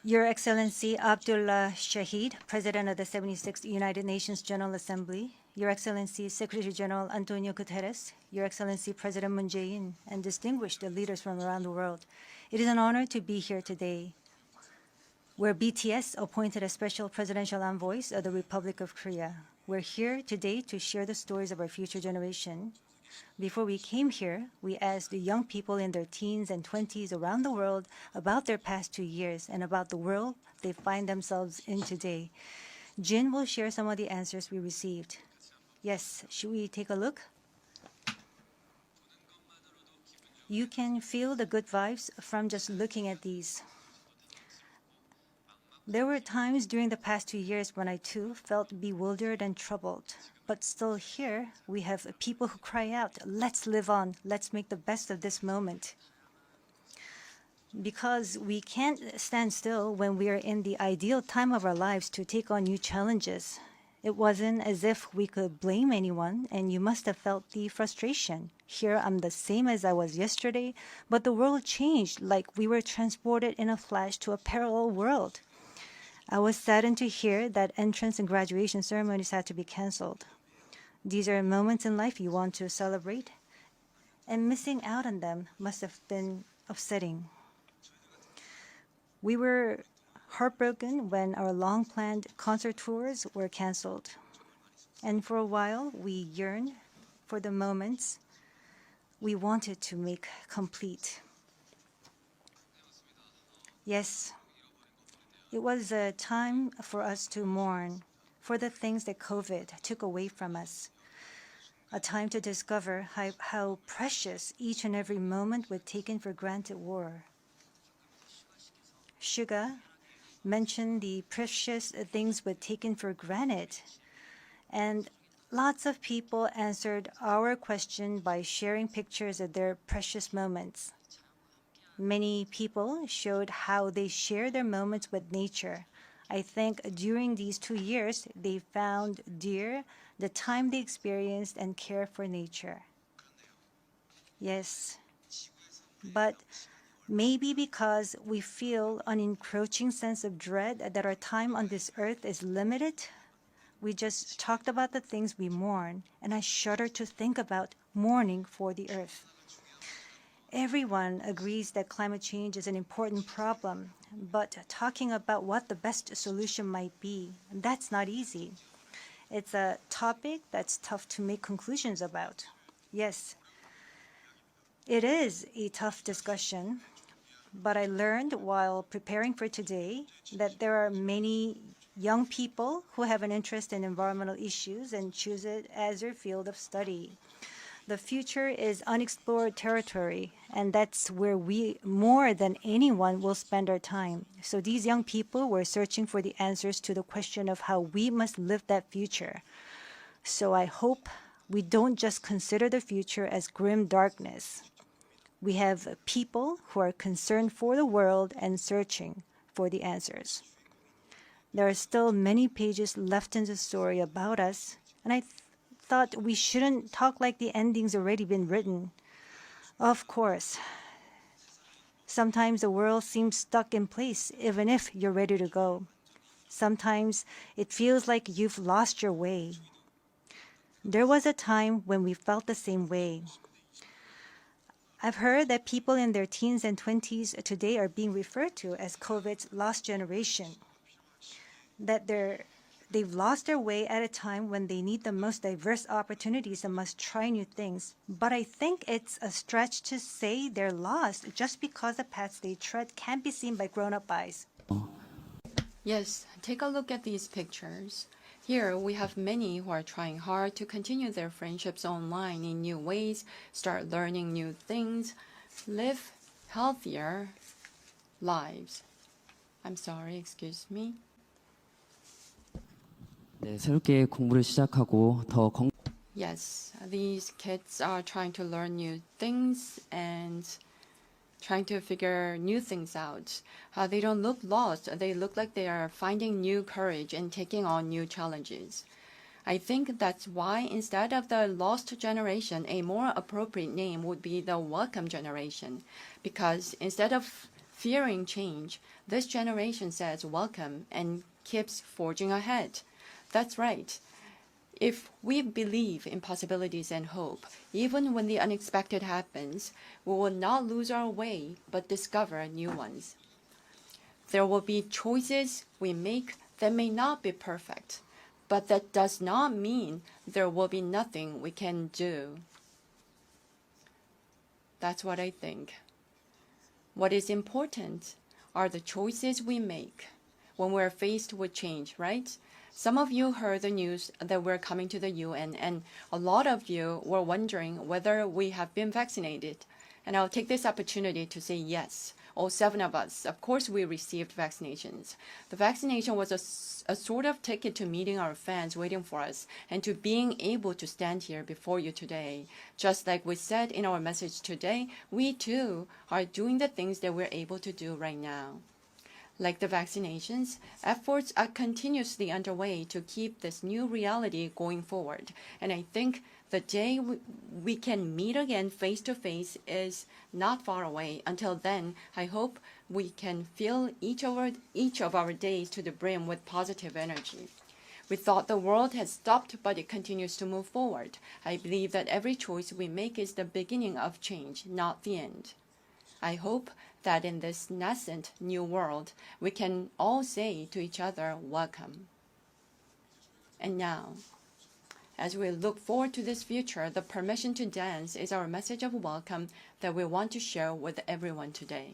Your Excellency Abdullah Shahid, President of the 76th United Nations General Assembly, Your Excellency Secretary General Antonio Guterres, Your Excellency President Moon Jae-in, and distinguished leaders from around the world, it is an honor to be here today, where BTS appointed as special presidential envoys of the Republic of Korea. We're here today to share the stories of our future generation. Before we came here, we asked the young people in their teens and 20s around the world about their past 2 years and about the world they find themselves in today. Jin will share some of the answers we received. Yes, should we take a look? You can feel the good vibes from just looking at these. There were times during the past 2 years when I too felt bewildered and troubled. But still here, we have people who cry out, let's live on, let's make the best of this moment. Because we can't stand still when we are in the ideal time of our lives to take on new challenges. It wasn't as if we could blame anyone, and you must have felt the frustration. Here I'm the same as I was yesterday, but the world changed like we were transported in a flash to a parallel world. I was saddened to hear that entrance and graduation ceremonies had to be canceled. These are moments in life you want to celebrate, and missing out on them must have been upsetting. We were heartbroken when our long-planned concert tours were canceled. And for a while, we yearned for the moments we wanted to make complete. Yes, it was a time for us to mourn for the things that COVID took away from us. A time to discover how precious each and every moment we'd taken for granted were. Suga mentioned the precious things we'd taken for granted, and lots of people answered our question by sharing pictures of their precious moments. Many people showed how they share their moments with nature. I think during these 2 years, they found dear the time they experienced and care for nature. Yes, but maybe because we feel an encroaching sense of dread that our time on this earth is limited, we just talked about the things we mourn, and I shudder to think about mourning for the earth. Everyone agrees that climate change is an important problem, but talking about what the best solution might be, that's not easy. It's a topic that's tough to make conclusions about. Yes, it is a tough discussion, but I learned while preparing for today that there are many young people who have an interest in environmental issues and choose it as their field of study. The future is unexplored territory, and that's where we, more than anyone, will spend our time. So these young people were searching for the answers to the question of how we must live that future. So I hope we don't just consider the future as grim darkness. We have people who are concerned for the world and searching for the answers. There are still many pages left in the story about us, and I thought we shouldn't talk like the ending's already been written. Of course, sometimes the world seems stuck in place even if you're ready to go. Sometimes it feels like you've lost your way. There was a time when we felt the same way. I've heard that people in their teens and 20s today are being referred to as COVID's lost generation, that they've lost their way at a time when they need the most diverse opportunities and must try new things. But I think it's a stretch to say they're lost just because the paths they tread can't be seen by grown-up eyes. Yes, take a look at these pictures. Here we have many who are trying hard to continue their friendships online in new ways, start learning new things, live healthier lives. I'm sorry, excuse me. 네, 새롭게 공부를 시작하고 더 Yes, these kids are trying to learn new things and trying to figure new things out. They don't look lost. They look like they are finding new courage and taking on new challenges. I think that's why instead of the lost generation, a more appropriate name would be the welcome generation. Because instead of fearing change, this generation says welcome and keeps forging ahead. That's right. If we believe in possibilities and hope, even when the unexpected happens, we will not lose our way but discover new ones. There will be choices we make that may not be perfect, but that does not mean there will be nothing we can do. That's what I think. What is important are the choices we make when we're faced with change, right? Some of you heard the news that we're coming to the UN, and a lot of you were wondering whether we have been vaccinated. And I'll take this opportunity to say yes. All 7 of us, of course, we received vaccinations. The vaccination was a sort of ticket to meeting our fans waiting for us and to being able to stand here before you today. Just like we said in our message today, we too are doing the things that we're able to do right now. Like the vaccinations, efforts are continuously underway to keep this new reality going forward. And I think the day we can meet again face to face is not far away. Until then, I hope we can fill each of our days to the brim with positive energy. We thought the world had stopped, but it continues to move forward. I believe that every choice we make is the beginning of change, not the end. I hope that in this nascent new world, we can all say to each other, welcome. And now, as we look forward to this future, the permission to dance is our message of welcome that we want to share with everyone today.